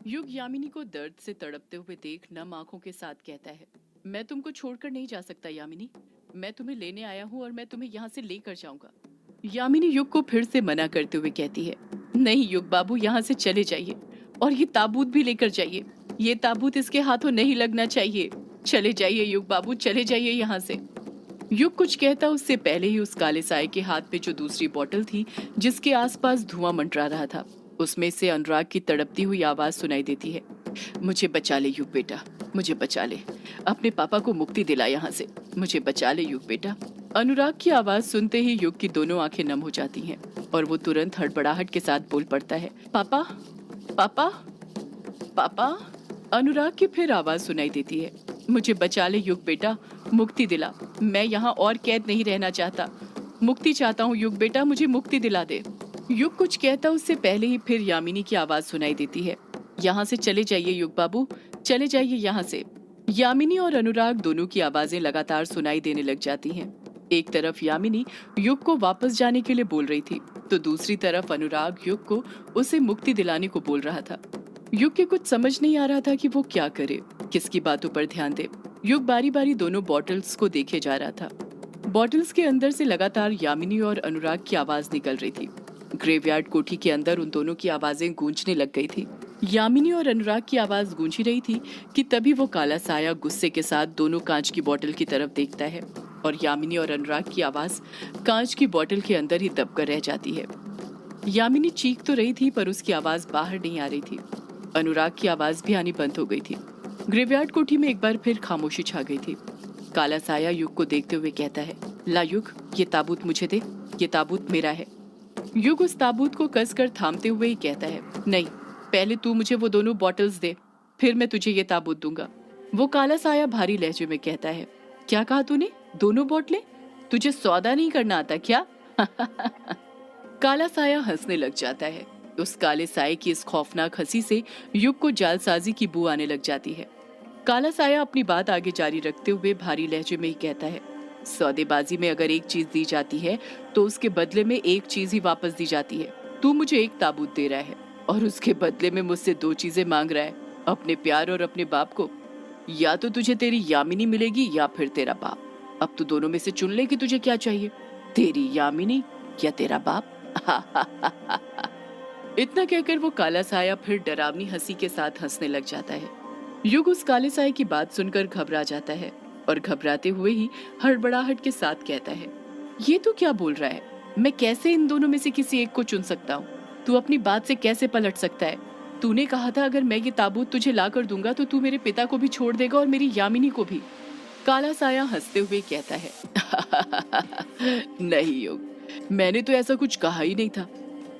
युग यामिनी को दर्द से तड़पते हुए देख नम आंखों के साथ कहता है, मैं तुमको छोड़कर नहीं जा सकता यामिनी। मैं तुम्हें लेने आया हूँ और मैं तुम्हें यहाँ से लेकर जाऊंगा। यामिनी युग को फिर से मना करते हुए कहती है, नहीं युग बाबू, यहाँ से चले जाइए और ये ताबूत भी लेकर जाइए। ये ताबूत इसके हाथों नहीं लगना चाहिए। चले जाइए युग बाबू, चले जाइए यहाँ से। युग कुछ कहता उससे पहले ही उस काले साए के हाथ में जो दूसरी बोतल थी, जिसके आसपास धुआं मंडरा रहा था, उसमें से अनुराग की तड़पती हुई आवाज सुनाई देती है, मुझे बचा ले युग बेटा, मुझे बचा ले। अपने पापा को मुक्ति दिला यहाँ से। मुझे बचा ले युग बेटा। अनुराग की आवाज सुनते ही युग की दोनों आंखें नम हो जाती हैं और वो तुरंत हड़बड़ाहट के साथ बोल पड़ता है, पापा पापा पापा। अनुराग की फिर आवाज सुनाई देती है, मुझे बचा ले युग बेटा, मुक्ति दिला। मैं यहाँ और कैद नहीं रहना चाहता। मुक्ति चाहता हूँ युग बेटा, मुझे मुक्ति दिला दे। युग कुछ कहता उससे पहले ही फिर यामिनी की आवाज सुनाई देती है, यहाँ से चले जाइए युग बाबू, चले जाइए यहाँ से। यामिनी और अनुराग दोनों की आवाजें लगातार सुनाई देने लग जाती हैं। एक तरफ यामिनी युग को वापस जाने के लिए बोल रही थी, तो दूसरी तरफ अनुराग युग को उसे मुक्ति दिलाने को बोल रहा था। युग के कुछ समझ नहीं आ रहा था कि वो क्या करे, किसकी बातों पर ध्यान दे। युग बारी बारी दोनों बॉटल्स को देखे जा रहा था। बॉटल्स के अंदर से लगातार यामिनी और अनुराग की आवाज निकल रही थी। ग्रेवयार्ड कोठी के अंदर उन दोनों की आवाजें गूंजने लग गई थी। यामिनी और अनुराग की आवाज गूंजी रही थी कि तभी वो काला साया गुस्से के साथ दोनों कांच की बोतल की तरफ देखता है और यामिनी और अनुराग की आवाज कांच की बोतल के अंदर ही दबकर रह जाती है। यामिनी चीख तो रही थी पर उसकी आवाज बाहर नहीं आ रही थी। अनुराग की आवाज भी आनी बंद हो गई थी। ग्रेवयार्ड कोठी में एक बार फिर खामोशी छा गई थी। काला साया युग को देखते हुए कहता है, ला युग, ये ताबूत मुझे दे, ये ताबूत मेरा है। युग उस ताबूत को कसकर थामते हुए ही कहता है, नहीं, पहले तू मुझे वो दोनों बॉटल्स दे, फिर मैं तुझे ये ताबूत दूंगा। वो काला साया भारी लहजे में कहता है, क्या कहा तूने, दोनों बोतलें? तुझे सौदा नहीं करना आता क्या? काला साया हंसने लग जाता है। उस काले साए की इस खौफनाक हंसी से युग को जालसाजी की बू आने लग जाती है। काला साया अपनी बात आगे जारी रखते हुए भारी लहजे में ही कहता है, सौदेबाजी में अगर एक चीज दी जाती है तो उसके बदले में एक चीज ही वापस दी जाती है। तू मुझे एक ताबूत दे रहा है और उसके बदले में मुझसे दो चीजें मांग रहा है, अपने प्यार और अपने बाप को। या तो तुझे तेरी यामिनी मिलेगी या फिर तेरा बाप। अब तू दोनों में से चुन ले कि तुझे क्या चाहिए, तेरी यामिनी या तेरा बाप। इतना कहकर वो काला साया फिर डरावनी हंसी के साथ हंसने लग जाता है। युग उस काले साए की बात सुनकर घबरा जाता है और घबराते हुए ही हड़बड़ाहट के साथ कहता है, ये तू क्या बोल रहा है? मैं कैसे इन दोनों में से किसी एक को चुन सकता हूँ? तू अपनी बात से कैसे पलट सकता है? तूने कहा था अगर मैं ये ताबूत तुझे ला कर दूंगा तो तू मेरे पिता को भी छोड़ देगा और मेरी यामिनी को भी। काला साया हंसते हुए कहता है, नहीं युग, मैंने तो ऐसा कुछ कहा ही नहीं था।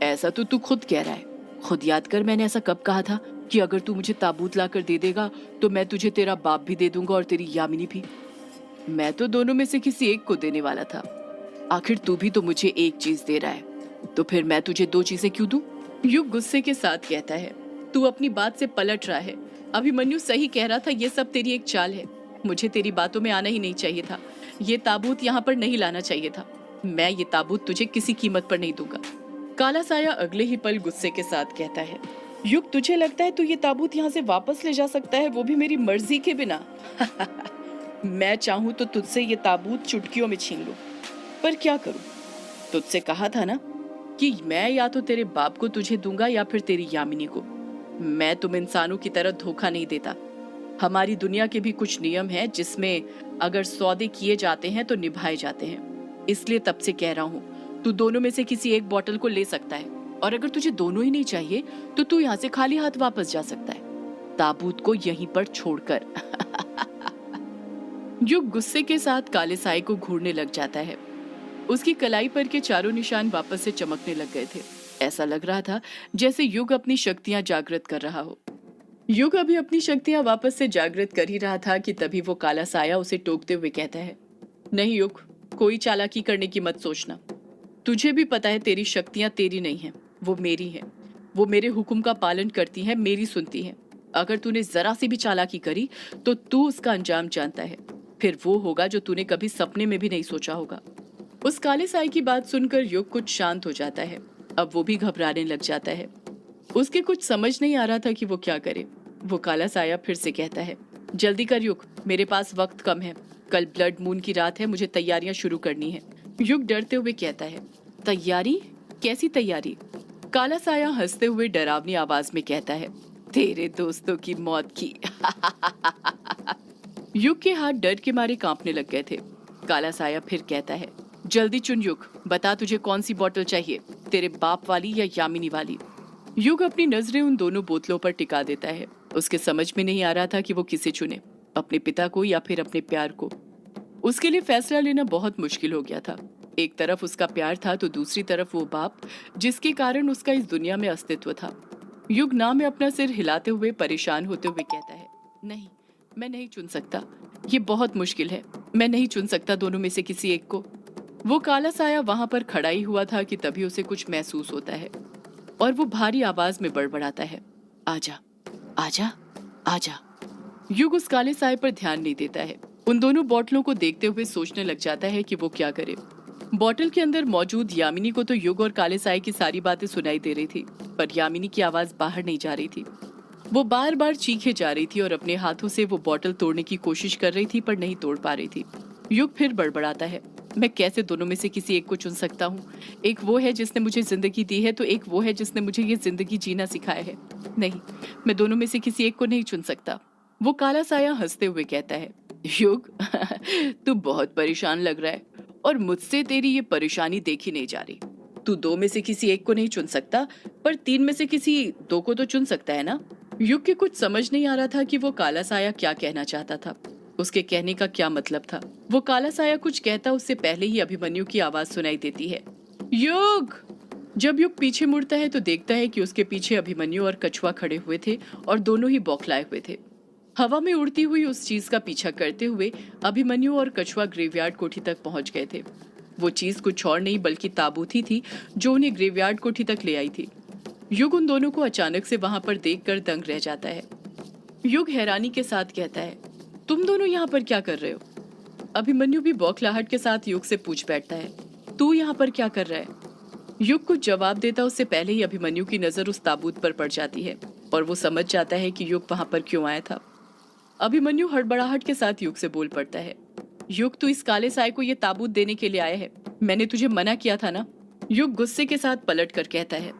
ऐसा तो तू खुद कह रहा है। खुद याद कर, मैंने ऐसा कब कहा था कि अगर तू मुझे ताबूत ला कर दे देगा तो मैं तुझे तेरा बाप भी दे दूंगा और तेरी यामिनी भी। मैं तो दोनों में से किसी एक को देने वाला था। आखिर तू भी तो मुझे एक चीज दे रहा है, तो फिर मैं तुझे दो चीजें क्यों दूं? युग गुस्से के साथ कहता है, तू अपनी बात से पलट रहा है। अभिमन्यु सही कह रहा था, ये सब तेरी एक चाल है। मुझे तेरी बातों में आना ही नहीं चाहिए था। ये ताबूत यहाँ पर नहीं लाना चाहिए था। मैं ये ताबूत तुझे किसी कीमत पर नहीं दूंगा। काला साया अगले ही पल गुस्से के साथ कहता है, युग, तुझे लगता है तू ये ताबूत यहाँ से वापस ले जा सकता है, वो भी मेरी मर्जी के बिना? मैं चाहूँ तो तुझसे ये ताबूत चुटकियों में छीन लूं, पर क्या करूं? तुझसे कहा था ना कि मैं या तो तेरे बाप को तुझे दूंगा या फिर तेरी यामिनी को। मैं तुम इंसानों की तरह धोखा नहीं देता। हमारी दुनिया के भी कुछ नियम हैं जिसमें अगर सौदे किए जाते हैं तो निभाए जाते हैं। इसलिए तब से कह रहा हूँ, तू दोनों में से किसी एक बोतल को ले सकता है और अगर तुझे दोनों ही नहीं चाहिए तो तू यहाँ से खाली हाथ वापस जा सकता है, ताबूत को यहीं पर छोड़कर। युग गुस्से के साथ काले साए को घूरने लग जाता है। उसकी कलाई पर के चारों निशान वापस से चमकने लग गए थे। ऐसा लग रहा था जैसे युग अपनी शक्तियां जागृत कर रहा हो। युग अभी अपनी शक्तियां वापस से जागृत कर ही रहा था कि तभी वो काला साया उसे टोकते हुए कहता है, नहीं युग, कोई चालाकी करने की मत सोचना। तुझे भी पता है तेरी शक्तियां तेरी नहीं हैं, वो मेरी हैं। वो मेरे हुक्म का पालन करती हैं, मेरी सुनती हैं। अगर तूने जरा सी भी चालाकी करी तो तू उसका अंजाम जानता है। फिर वो होगा जो तूने कभी सपने में भी नहीं सोचा होगा। उस काले साए की बात सुनकर युग कुछ शांत हो जाता है। अब वो भी घबराने लग जाता है। उसके कुछ समझ नहीं आ रहा था कि वो क्या करे। वो काला साया फिर से कहता है, जल्दी कर युग, मेरे पास वक्त कम है। कल ब्लड मून की रात है, मुझे तैयारियां शुरू करनी है। युग डरते हुए कहता है, तैयारी? कैसी तैयारी? काला साया हंसते हुए डरावनी आवाज में कहता है, तेरे दोस्तों की मौत की। युग के हाथ डर के मारे कांपने लग गए थे। काला साया फिर कहता है, जल्दी चुन युग, बता तुझे कौन सी बोतल चाहिए, तेरे बाप वाली या यामिनी वाली? युग अपनी नजरें उन दोनों बोतलों पर टिका देता है। उसके समझ में नहीं आ रहा था कि वो किसे चुने, अपने पिता को या फिर अपने प्यार को। उसके लिए फैसला लेना बहुत मुश्किल हो गया था। एक तरफ उसका प्यार था तो दूसरी तरफ वो बाप जिसके कारण उसका इस दुनिया में अस्तित्व था। युग ना में अपना सिर हिलाते हुए परेशान होते हुए कहता है, नहीं, मैं नहीं चुन सकता, ये बहुत मुश्किल है, मैं नहीं चुन सकता दोनों में से किसी एक को। वो काला साया वहां पर खड़ा ही हुआ था कि तभी उसे कुछ महसूस होता है और वो भारी आवाज में बड़बड़ाता है, आजा, आजा, आजा। युग उस काले साए पर ध्यान नहीं देता है। उन दोनों बोतलों को देखते हुए सोचने लग जाता है कि वो क्या करे। बोतल के अंदर मौजूद यामिनी को तो युग और काले साए की सारी बातें सुनाई दे रही थी, पर यामिनी की आवाज बाहर नहीं जा रही थी। वो बार बार चीखे जा रही थी और अपने हाथों से वो बोतल तोड़ने की कोशिश कर रही थी, पर नहीं तोड़ पा रही थी। युग फिर बड़बड़ाता है, मैं कैसे दोनों में से किसी एक को चुन सकता हूँ? एक वो है जिसने मुझे जिंदगी दी है, तो एक वो है जिसने मुझे ये जिंदगी जीना सिखाया है। नहीं, मैं दोनों में से किसी एक को नहीं चुन सकता। वो काला साया हंसते हुए कहता है, युग, तू बहुत परेशान लग रहा है और मुझसे तेरी ये परेशानी देखी नहीं जा रही। तू दो में से किसी एक को नहीं चुन सकता, पर तीन में से किसी दो को तो चुन सकता है ना? युग के कुछ समझ नहीं आ रहा था कि वो काला साया क्या कहना चाहता था, उसके कहने का क्या मतलब था। वो काला साया कुछ कहता उससे पहले ही अभिमन्यु की आवाज सुनाई देती है, युग। जब युग पीछे मुड़ता है तो देखता है कि उसके पीछे अभिमन्यु और कछुआ खड़े हुए थे और दोनों ही बौखलाए हुए थे। हवा में उड़ती हुई उस चीज का पीछा करते हुए अभिमन्यु और कछुआ ग्रेवयार्ड कोठी तक पहुंच गए थे। वो चीज कुछ और नहीं बल्कि ताबूत ही थी जो उन्हें ग्रेवयार्ड कोठी तक ले आई थी। युग उन दोनों को अचानक से वहां पर देखकर दंग रह जाता है। युग हैरानी के साथ कहता है, तुम दोनों यहाँ पर क्या कर रहे हो? अभिमन्यु भी बौखलाहट के साथ युग से पूछ बैठता है, तू यहाँ पर क्या कर रहा है? युग कुछ जवाब देता उससे पहले ही अभिमन्यु की नजर उस ताबूत पर पड़ जाती है और वो समझ जाता है कि युग वहां पर क्यों आया था। अभिमन्यु हड़बड़ाहट के साथ युग से बोल पड़ता है, युग, तू इस काले साए को ये ताबूत देने के लिए आया है, मैंने तुझे मना किया था ना? युग गुस्से के साथ पलट कर कहता है,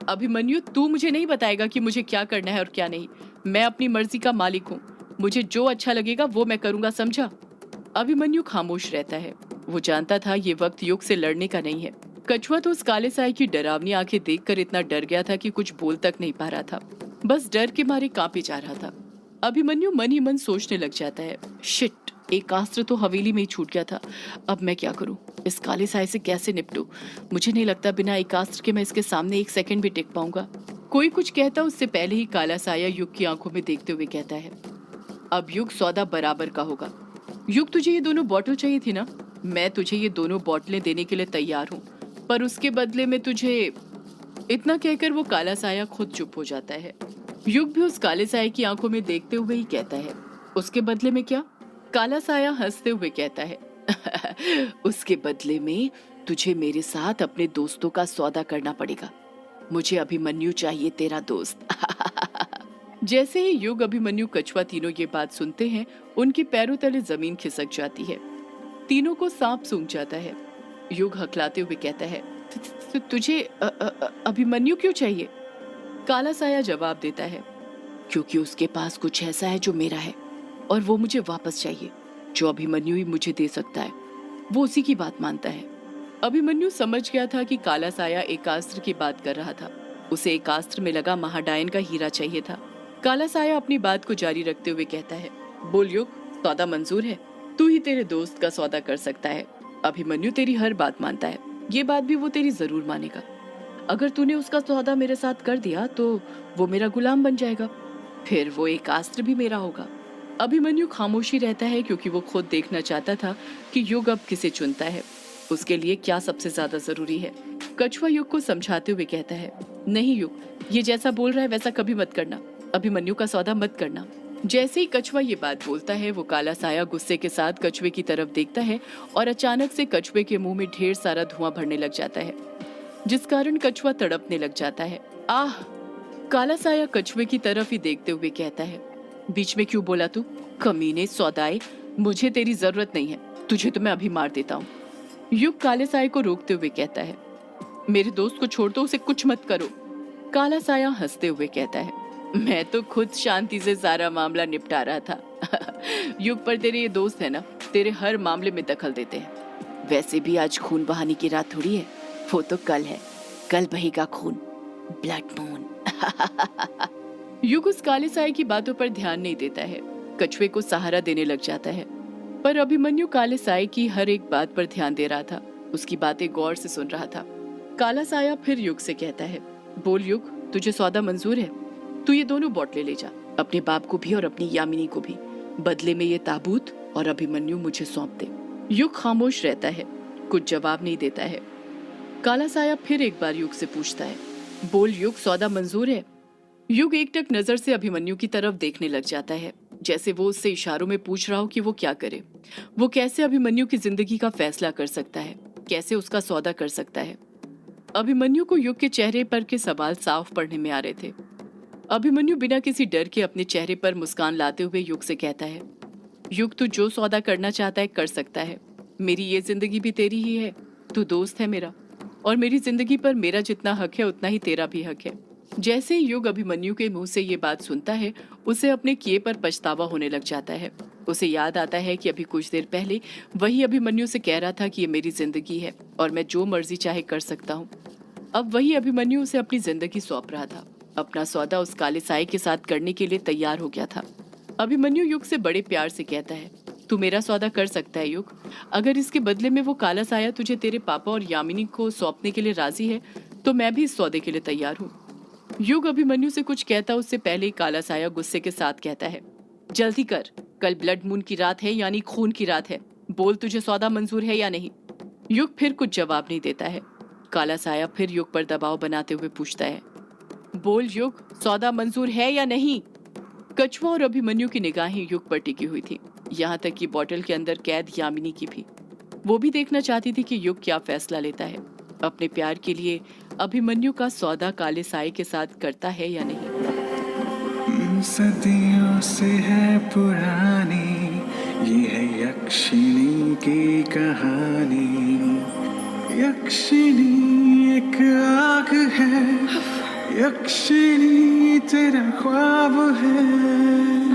अभिमन्यु, तू मुझे नहीं बताएगा कि मुझे क्या करना है और क्या नहीं। मैं अपनी मर्जी का मालिक हूँ, मुझे जो अच्छा लगेगा वो मैं करूंगा, समझा? अभिमन्यु खामोश रहता है। वो जानता था ये वक्त युग से लड़ने का नहीं है। कछुआ तो उस काले साए की डरावनी आंखें देखकर इतना डर गया था कि कुछ बोल तक नहीं पा रहा था, बस डर के मारे कांपे जा रहा था। अभिमन्यु मन ही मन सोचने लग जाता है, शिट, एक अस्त्र तो हवेली में ही छूट गया था, अब मैं क्या करूं? इस काले साए से कैसे निपटूं? मुझे नहीं लगता बिना एक अस्त्र के मैं इसके सामने एक सेकंड भी टिक पाऊंगा। कोई कुछ कहता उससे पहले ही काला साया युग की आंखों में देखते हुए कहता है, अब युग, सौदा बराबर का होगा। युग, तुझे ये दोनों बॉटल चाहिए थी ना? मैं तुझे ये दोनों बोतलें देने के लिए तैयार हूँ, पर उसके बदले में तुझे। इतना कहकर वो काला साया खुद चुप हो जाता है। युग भी उस काले साए की आंखों में देखते हुए ही कहता है, उसके बदले में क्या? काला साया हंसते हुए कहता है, उसके बदले में तुझे मेरे साथ अपने दोस्तों का सौदा करना पड़ेगा। मुझे अभिमन्यु चाहिए, तेरा दोस्त। जैसे ही युग, अभिमन्यु, कछुआ तीनों ये बात सुनते हैं, उनके पैरों तले जमीन खिसक जाती है। तीनों को सांप सूंघ जाता है। युग हकलाते हुए कहता है, तुझे अभिमन्यु क्यों चाहिए? काला साया जवाब देता है, क्योंकि उसके पास कुछ ऐसा है जो मेरा है और वो मुझे वापस चाहिए। जो अभिमन्यु ही मुझे दे सकता है, वो उसी की बात मानता है। अभिमन्यु समझ गया था कि काला साया एकास्त्र की बात कर रहा था। उसे एकास्त्र में लगा महाडायन का हीरा चाहिए था। काला साया अपनी बात को जारी रखते हुए कहता है, बोल युग, सौदा मंजूर है। तू ही तेरे दोस्त का सौदा कर सकता है। अभिमन्यु तेरी हर बात मानता है, ये बात भी वो तेरी जरूर मानेगा। अगर तूने उसका सौदा मेरे साथ कर दिया तो वो मेरा गुलाम बन जाएगा, फिर वो एकास्त्र भी मेरा होगा। अभिमन्यु खामोशी रहता है क्योंकि वो खुद देखना चाहता था कि युग अब किसे चुनता है, उसके लिए क्या सबसे ज्यादा जरूरी है। कछुआ युग को समझाते हुए कहता है, नहीं युग, ये जैसा बोल रहा है वैसा कभी मत करना, अभिमन्यु का सौदा मत करना। जैसे ही कछुआ ये बात बोलता है, वो काला साया गुस्से के साथ कछुए की तरफ देखता है और अचानक से कछुए के मुंह में ढेर सारा धुआं भरने लग जाता है, जिस कारण कछुआ तड़पने लग जाता है। आह! काला साया कछुए की तरफ ही देखते हुए कहता है, बीच में क्यों बोला तू? कमीने सौदाए, मुझे तेरी जरूरत नहीं है, तुझे तो मैं अभी मार देता हूँ। युग काले साए को रोकते हुए कहता है, मेरे दोस्त को छोड़ दो, उसे कुछ मत करो। काला साया हंसते हुए कहता है, मैं तो खुद शांति से सारा मामला निपटा रहा था। युग, पर तेरे ये दोस्त है ना, तेरे हर मामले में दखल देते हैं। वैसे भी आज खून बहाने की रात थोड़ी है, वो तो कल है, कल बहेगा खून, ब्लड मून। युग उस काले साए की बातों पर ध्यान नहीं देता है, कछुए को सहारा देने लग जाता है। पर अभिमन्यु काले साए की हर एक बात पर ध्यान दे रहा था, उसकी बातें गौर से सुन रहा था। काला साया फिर युग से कहता है, बोल युग, तुझे सौदा मंजूर है? तू ये दोनों बोतलें ले जा, अपने बाप को भी और अपनी यामिनी को भी। बदले में ये ताबूत और अभिमन्यु मुझे सौंप दे। युग खामोश रहता है, कुछ जवाब नहीं देता है। काला साया फिर एक बार युग से पूछता है, बोल युग, सौदा मंजूर है? युग एकटक नजर से अभिमन्यु की तरफ देखने लग जाता है, जैसे वो उससे इशारों में पूछ रहा हो कि वो क्या करे, वो कैसे अभिमन्यु की जिंदगी का फैसला कर सकता है, कैसे उसका सौदा कर सकता है। अभिमन्यु को युग के चेहरे पर के सवाल साफ पढ़ने में आ रहे थे। अभिमन्यु बिना किसी डर के अपने चेहरे पर मुस्कान लाते हुए युग से कहता है, युग, तू जो सौदा करना चाहता है कर सकता है, मेरी ये जिंदगी भी तेरी ही है, तू दोस्त है मेरा, और मेरी जिंदगी पर मेरा जितना हक है उतना ही तेरा भी हक है। जैसे ही युग अभिमन्यु के मुंह से ये बात सुनता है, उसे अपने किए पर पछतावा होने लग जाता है। उसे याद आता है कि अभी कुछ देर पहले वही अभिमन्यु से कह रहा था कि ये मेरी जिंदगी है और मैं जो मर्जी चाहे कर सकता हूँ। अब वही अभिमन्यु उसे अपनी जिंदगी सौंप रहा था, अपना सौदा उस काले साए के साथ करने के लिए तैयार हो गया था। अभिमन्यु युग से बड़े प्यार से कहता है, तू मेरा सौदा कर सकता है युग, अगर इसके बदले में वो काला साया तुझे तेरे पापा और यामिनी को सौंपने के लिए राजी है तो मैं भी इस सौदे के लिए तैयार हूँ। युग अभिमन्यु से कुछ कहता उससे पहले ही काला साया गुस्से के साथ कहता है, जल्दी कर, कल ब्लड मून की रात है, यानी खून की रात है, बोल तुझे सौदा मंजूर है या नहीं। युग फिर कुछ जवाब नहीं देता है। काला साया फिर युग पर दबाव बनाते हुए पूछता है, बोल युग, सौदा मंजूर है या नहीं। कछुआ और अभिमन्यु की निगाहें युग पर टिकी हुई थी, यहाँ तक कि बोतल के अंदर कैद यामिनी की भी। वो भी देखना चाहती थी कि युग क्या फैसला लेता है, अपने प्यार के लिए अभिमन्यु का सौदा काले साए के साथ करता है या नहीं। सदियों से है पुरानी ये है यक्षिणी की कहानी। यक्षिणी एक आग है, यक्षिणी तेरा ख्वाब है।